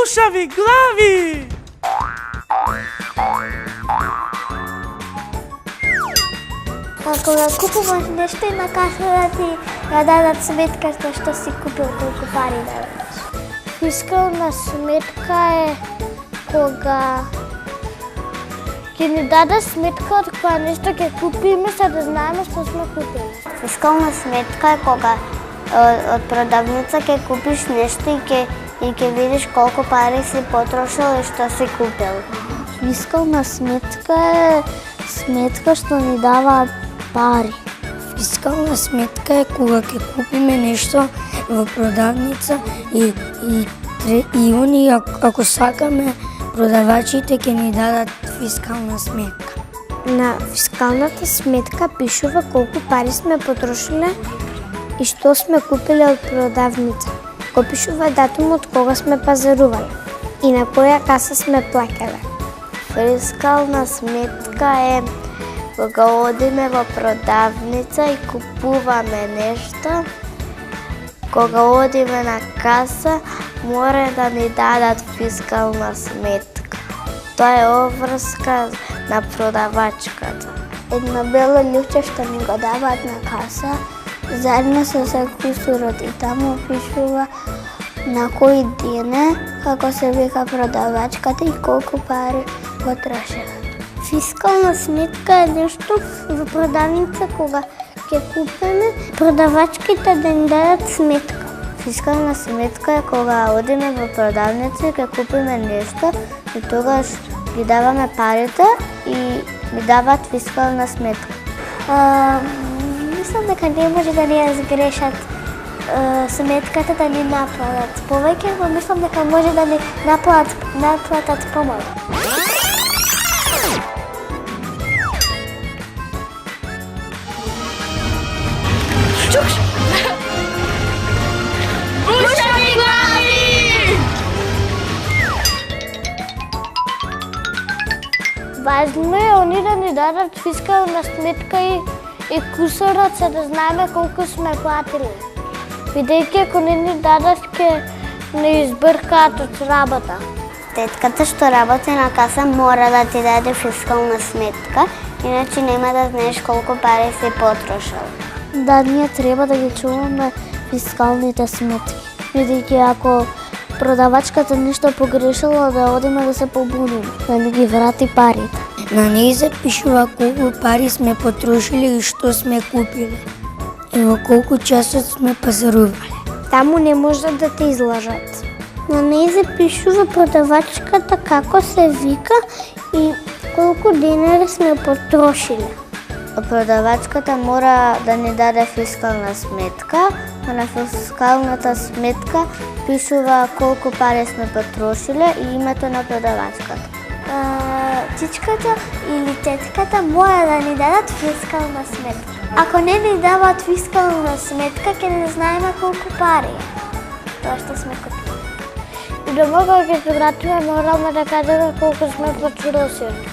Бушави глави! Кога купуваш нешто и на каса да ти ја дадат сметката што си купил, колку пари даваш. Фискална сметка е кога ќе ни даде сметка од која нешто ќе купиме, за да знаеме што сме купили. Фискална сметка е кога од продавница ќе купиш нешто и ќе видиш колку пари си потрошил и што си купил. Фискална сметка е сметка што ни дава пари. Фискална сметка е кога ќе купиме нешто во продавница и они ако сакаме продавачите ќе ни дадат фискална сметка. На фискалната сметка пишува колку пари сме потрошиле и што сме купиле од продавница. Го пишува датумот кога сме пазарувале и на која каса сме плакале. Фискална сметка е кога одиме во продавница и купуваме нешто. Кога одиме на каса, мора да ни дадат фискална сметка. Тоа е обврска на продавачката. Една бела ључе што ни го даваат на каса, заедно со секвисурот и таму пишува на кој ден е, како се вика продавачката и колку пари потрошила. Фискална сметка е нешто во продавница кога ќе купиме, продавачките да ни дадат сметка. Фискална сметка е кога одиме во продавница и ќе купиме нешто и тогаш ги даваме парите и ни дават фискална сметка. Мислам дека не може да ни ја сгрешат сметката да ни наплатат повеќе, но мислам дека може да ни наплатат помалку. Бушави глави! Важно е они да ни дадат фискална сметка и кусорот за да знаеме колку сме платили. Бидејќи ако не ни дадат ќе не избркаат од работа. Тетката што работи на каса мора да ти даде фискална сметка, иначе нема да знаеш колку пари си потрошил. Да, ние треба да ги чуваме фискалните сметки. Бидејќи ако продавачката нешто погрешила, да одиме да се побуниме, да ни ги врати парите. На неј се пишува колку пари сме потрошили и што сме купили. И во колку часот сме пазарувале. Таму не може да те излажат. На неј се пишува продавачката како се вика и колку денари сме потрошили. Продавачката мора да ни даде фискална сметка, а на фискалната сметка пишува колку пари сме потрошиле и името на продавачката. Чичката или тетката мора да ни дадат фискална сметка. Ако не ни дават фискална сметка, ќе не знаеме колку пари е тоа што сме купили. И дома кога ќе се вратиме, мораме да кажеме колку сме потрошили.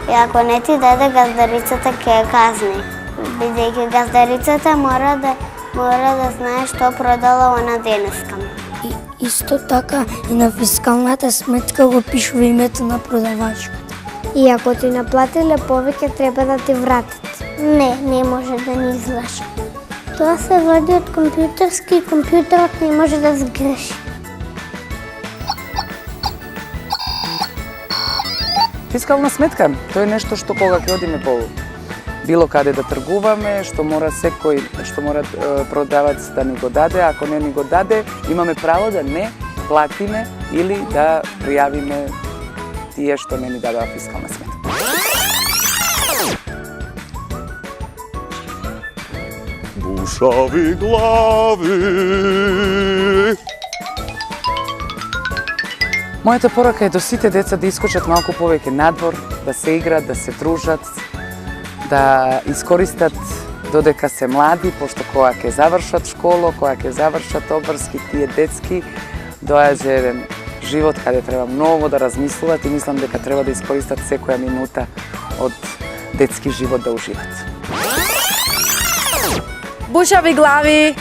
И ако не ти даде газдарицата, ќе ја казни. Бидејќи газдарицата мора да знае што продала она денеска. И исто така и на фискалната сметка го пишува името на продавачката. И ако ти наплатиле повеќе, треба да ти вратат. Не може да ни излаже. Тоа се води од компјутерски и компјутерот не може да сгреши. Фискална сметка, тоа е нешто што кога ќе одиме по било каде да тргуваме, што мора продавац да ни го даде, ако не ни го даде, имаме право да не платиме или да пријавиме тие што не ни дадоа фискална сметка. Бушави глави! Мојата порака е до сите деца да искочат малку повеќе надвор, да се играат, да се дружат, да искористат додека се млади, пошто кога ќе завршат школо, кога ќе завршат обврски тие детски, доаѓа еден живот каде треба многу да размислуваат и мислам дека треба да искористат секоја минута од детски живот да уживат. Бушави глави!